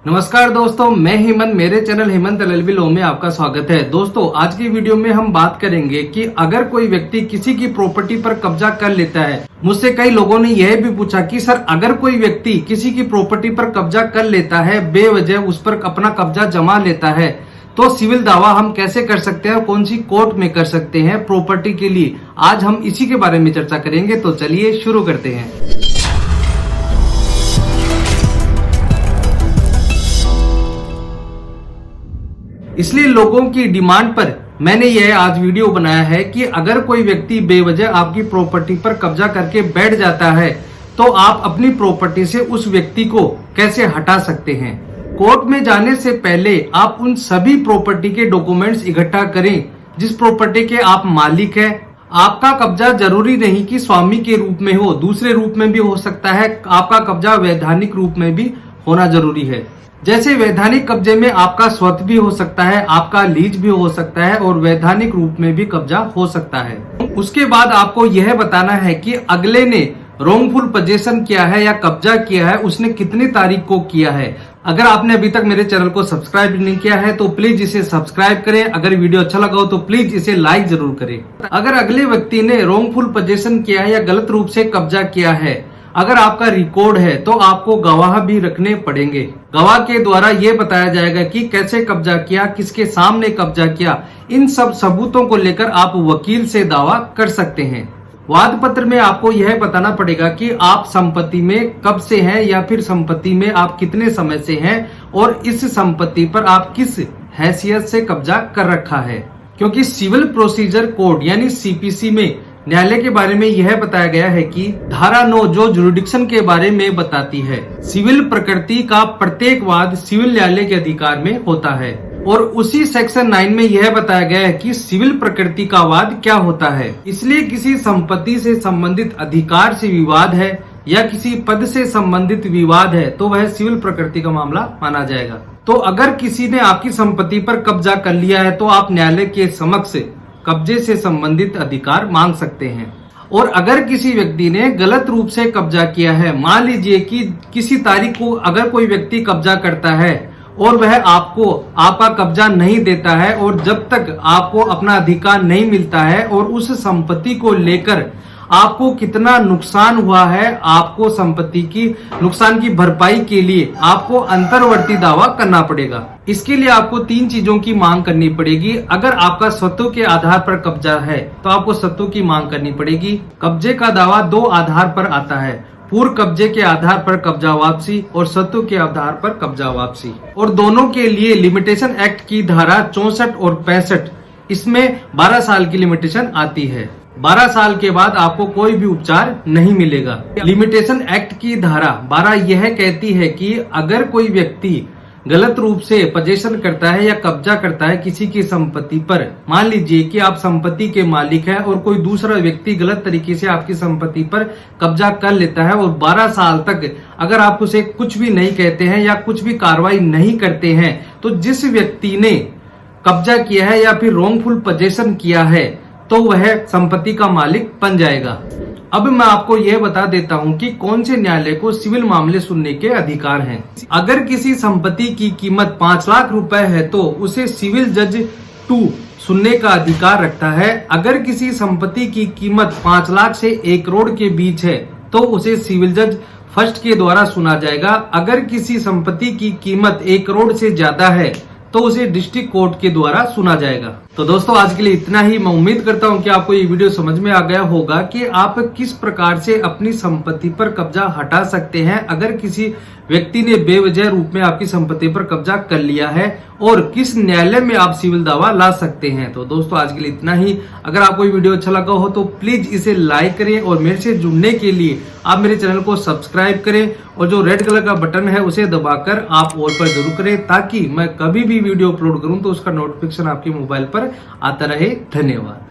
नमस्कार दोस्तों, मैं हेमंत, मेरे चैनल हेमंत एलएलबी लॉ में आपका स्वागत है। दोस्तों, आज की वीडियो में हम बात करेंगे कि अगर कोई व्यक्ति किसी की प्रॉपर्टी पर कब्जा कर लेता है। मुझसे कई लोगों ने यह भी पूछा कि सर, अगर कोई व्यक्ति किसी की प्रॉपर्टी पर कब्जा कर लेता है, बेवजह उस पर अपना कब्जा जमा लेता है, तो सिविल दावा हम कैसे कर सकते हैं, कौन सी कोर्ट में कर सकते हैं प्रॉपर्टी के लिए। आज हम इसी के बारे में चर्चा करेंगे, तो चलिए शुरू करते हैं। इसलिए लोगों की डिमांड पर मैंने यह आज वीडियो बनाया है कि अगर कोई व्यक्ति बेवजह आपकी प्रॉपर्टी पर कब्जा करके बैठ जाता है, तो आप अपनी प्रॉपर्टी से उस व्यक्ति को कैसे हटा सकते हैं। कोर्ट में जाने से पहले आप उन सभी प्रॉपर्टी के डॉक्यूमेंट्स इकट्ठा करें जिस प्रॉपर्टी के आप मालिक हैं। आपका कब्जा जरूरी नहीं कि स्वामी के रूप में हो, दूसरे रूप में भी हो सकता है। आपका कब्जा वैधानिक रूप में भी होना जरूरी है। जैसे वैधानिक कब्जे में आपका स्वत भी हो सकता है, आपका लीज भी हो सकता है और वैधानिक रूप में भी कब्जा हो सकता है। उसके बाद आपको यह बताना है कि अगले ने रॉन्गफुल पोजीशन किया है या कब्जा किया है, उसने कितनी तारीख को किया है। अगर आपने अभी तक मेरे चैनल को सब्सक्राइब नहीं किया है तो प्लीज इसे सब्सक्राइब करें। अगर वीडियो अच्छा लगा हो तो प्लीज इसे लाइक जरूर करें। अगर अगले व्यक्ति ने रॉन्गफुल पोजीशन किया है या गलत रूप से कब्जा किया है, अगर आपका रिकॉर्ड है तो आपको गवाह भी रखने पड़ेंगे। गवाह के द्वारा ये बताया जाएगा कि कैसे कब्जा किया, किसके सामने कब्जा किया। इन सब सबूतों को लेकर आप वकील से दावा कर सकते हैं। वाद पत्र में आपको यह बताना पड़ेगा कि आप संपत्ति में कब से हैं या फिर संपत्ति में आप कितने समय से हैं और इस संपत्ति पर आप किस हैसियत से कब्जा कर रखा है। क्योंकि सिविल प्रोसीजर कोड यानी सीपीसी में न्यायालय के बारे में यह बताया गया है कि धारा 9 जो जुरिडिक्शन के बारे में बताती है, सिविल प्रकृति का प्रत्येक वाद सिविल न्यायालय के अधिकार में होता है। और उसी सेक्शन 9 में यह बताया गया है कि सिविल प्रकृति का वाद क्या होता है। इसलिए किसी संपत्ति से संबंधित अधिकार से विवाद है या किसी पद से संबंधित विवाद है तो वह सिविल प्रकृति का मामला माना जाएगा। तो अगर किसी ने आपकी संपत्ति पर कब्जा कर लिया है तो आप न्यायालय के समक्ष कब्जे से संबंधित अधिकार मांग सकते हैं। और अगर किसी व्यक्ति ने गलत रूप से कब्जा किया है, मान लीजिए कि किसी तारीख को अगर कोई व्यक्ति कब्जा करता है और वह आपको आपका कब्जा नहीं देता है और जब तक आपको अपना अधिकार नहीं मिलता है और उस संपत्ति को लेकर आपको कितना नुकसान हुआ है, आपको संपत्ति की नुकसान की भरपाई के लिए आपको अंतर्वर्ती दावा करना पड़ेगा। इसके लिए आपको 3 चीजों की मांग करनी पड़ेगी। अगर आपका स्वतों के आधार पर कब्जा है तो आपको स्वतों की मांग करनी पड़ेगी। कब्जे का दावा 2 आधार पर आता है, पूर्व कब्जे के आधार पर कब्जा वापसी और स्वतों के आधार पर कब्जा वापसी। और दोनों के लिए लिमिटेशन एक्ट की धारा 64 और 65 इसमें 12 साल की लिमिटेशन आती है। 12 साल के बाद आपको कोई भी उपचार नहीं मिलेगा। लिमिटेशन एक्ट की धारा 12 यह कहती है कि अगर कोई व्यक्ति गलत रूप से पोजीशन करता है या कब्जा करता है किसी की संपत्ति पर, मान लीजिए कि आप संपत्ति के मालिक हैं और कोई दूसरा व्यक्ति गलत तरीके से आपकी संपत्ति पर कब्जा कर लेता है और 12 साल तक अगर आप उसे कुछ भी नहीं कहते हैं या कुछ भी कार्रवाई नहीं करते हैं, तो जिस व्यक्ति ने कब्जा किया है या फिर रॉन्गफुल पोजीशन किया है तो वह संपत्ति का मालिक बन जाएगा। अब मैं आपको यह बता देता हूं कि कौन से न्यायालय को सिविल मामले सुनने के अधिकार हैं। अगर किसी संपत्ति की कीमत 5 लाख रुपए है तो उसे सिविल जज 2 सुनने का अधिकार रखता है। अगर किसी संपत्ति की कीमत 5 लाख से 1 करोड़ के बीच है तो उसे सिविल जज 1 के द्वारा सुना जाएगा। अगर किसी संपत्ति की कीमत 1 करोड़ से ज्यादा है तो उसे डिस्ट्रिक्ट कोर्ट के द्वारा सुना जाएगा। तो दोस्तों, आज के लिए इतना ही। मैं उम्मीद करता हूं कि आपको ये वीडियो समझ में आ गया होगा कि आप किस प्रकार से अपनी संपत्ति पर कब्जा हटा सकते हैं अगर किसी व्यक्ति ने बेवजह रूप में आपकी संपत्ति पर कब्जा कर लिया है और किस न्यायालय में आप सिविल दावा ला सकते हैं। तो दोस्तों, आज के लिए इतना ही। अगर आपको ये वीडियो अच्छा लगा हो तो प्लीज इसे लाइक करें और मेरे से जुड़ने के लिए आप मेरे चैनल को सब्सक्राइब करें और जो रेड कलर का बटन है उसे दबाकर आप ऑल पर जरूर करें ताकि मैं कभी भी वीडियो अपलोड करूं तो उसका नोटिफिकेशन आपके मोबाइल पर आता रहे। धन्यवाद।